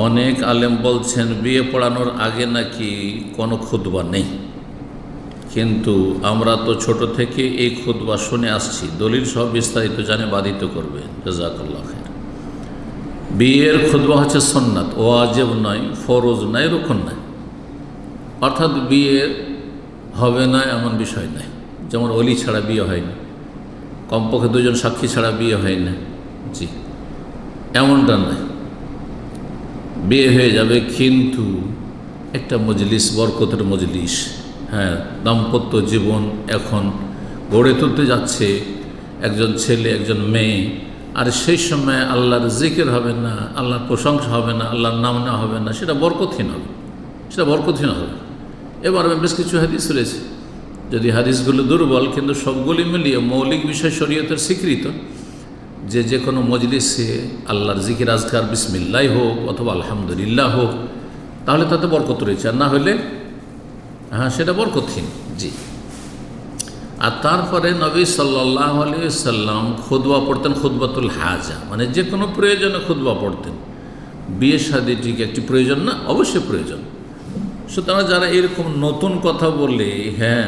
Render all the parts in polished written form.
অনেক আলেম বলছেন বিয়ে পড়ানোর আগে নাকি কোনো খুতবা নেই, কিন্তু আমরা তো ছোট থেকে এই খুতবা শুনে আসছি, দলিল সব বিস্তারিত জানে বাধিত করবে। জাযাকাল্লাহ খাইর। বিয়ের খুতবা হচ্ছে সুন্নাত, ওয়াজিব নয়, ফরজ নয়, রুকন নয়। অর্থাৎ বিয়ে হবে না এমন বিষয় নাই। যেমন ওলি ছাড়া বিয়ে হয় না, কমপক্ষে দুজন সাক্ষী ছাড়া বিয়ে হয় না, জি এমনটা নয়। বিয়ে হয়ে যাবে, কিন্তু একটা মজলিস, বরকতের মজলিস, হ্যাঁ, দাম্পত্য জীবন এখন গড়ে তুলতে যাচ্ছে একজন ছেলে একজন মেয়ে, আর সেই সময় আল্লাহর জিকির হবে না, আল্লাহর প্রশংসা হবে না, আল্লাহর নাম নেওয়া হবে না, সেটা বরকতহীন হবে, সেটা বরকতহীন হবে। এবার বেশ কিছু হাদিস রয়েছে, যদি হাদিসগুলো দুর্বল, কিন্তু সবগুলি মিলিয়ে মৌলিক বিষয় শরীয়তের স্বীকৃত, যে কোনো মজলিসে আল্লাহর জিকির আজকার বিসমিল্লাহ হোক অথবা আলহামদুলিল্লাহ হোক, তাহলে তাতে বরকত রয়েছে, আর না হলে হ্যাঁ সেটা বরকতহীন। জি। আর তারপরে নবী সাল্লাল্লাহু আলাইহি ওয়াসাল্লাম খুতবা পড়তেন, খুতবাতুল হাজা, মানে যে কোনো প্রয়োজনে খুতবা পড়তেন। বিয়ে শাদী ঠিক একটি প্রয়োজন না, অবশ্যই প্রয়োজন। সুতরাং যারা এরকম নতুন কথা বলে হ্যাঁ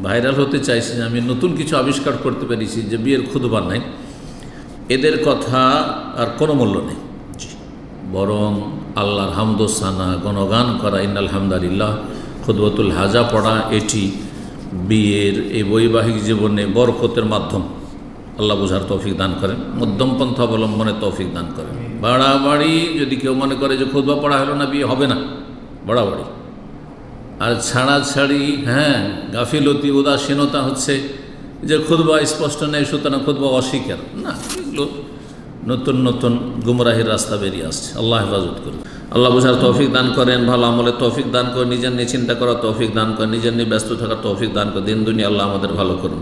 ভাইরাল হতে চাইছে, যে আমি নতুন কিছু আবিষ্কার করতে পেরেছি যে বিয়ের খুতবা নাই, এদের কথা আর কোনো মূল্য নেই। বরং আল্লাহর হামদোসানা গণগান করা, ইন্নাল হামদালিল্লাহ, খুতবাতুল হাজা পড়া, এটি বিয়ের এই বৈবাহিক জীবনে বরকতের মাধ্যম। আল্লাহ বুঝার তৌফিক দান করেন, মধ্যম পন্থা অবলম্বনে তৌফিক দান করেন। বাড়াবাড়ি যদি কেউ মনে করে যে খুতবা পড়া হলো না বিয়ে হবে না, বাড়াবাড়ি। আর ছাড়াছাড়ি, হ্যাঁ, গাফিলতি, উদাসীনতা হচ্ছে যে খুতবা স্পষ্ট নেই সুতরাং খুতবা অস্বীকার, না, এগুলো নতুন নতুন গুমরাহির রাস্তা বেরিয়ে আসছে। আল্লাহ হেফাজত করুন। আল্লাহ বুঝার তৌফিক দান করেন, ভালো আমলে তৌফিক দান করেন, নিজের নিয়ে চিন্তা করার তৌফিক দান করেন, নিজের নিয়ে ব্যস্ত থাকার তৌফিক দান করেন। দিন দুনিয়া আল্লাহ আমাদের ভালো করুন।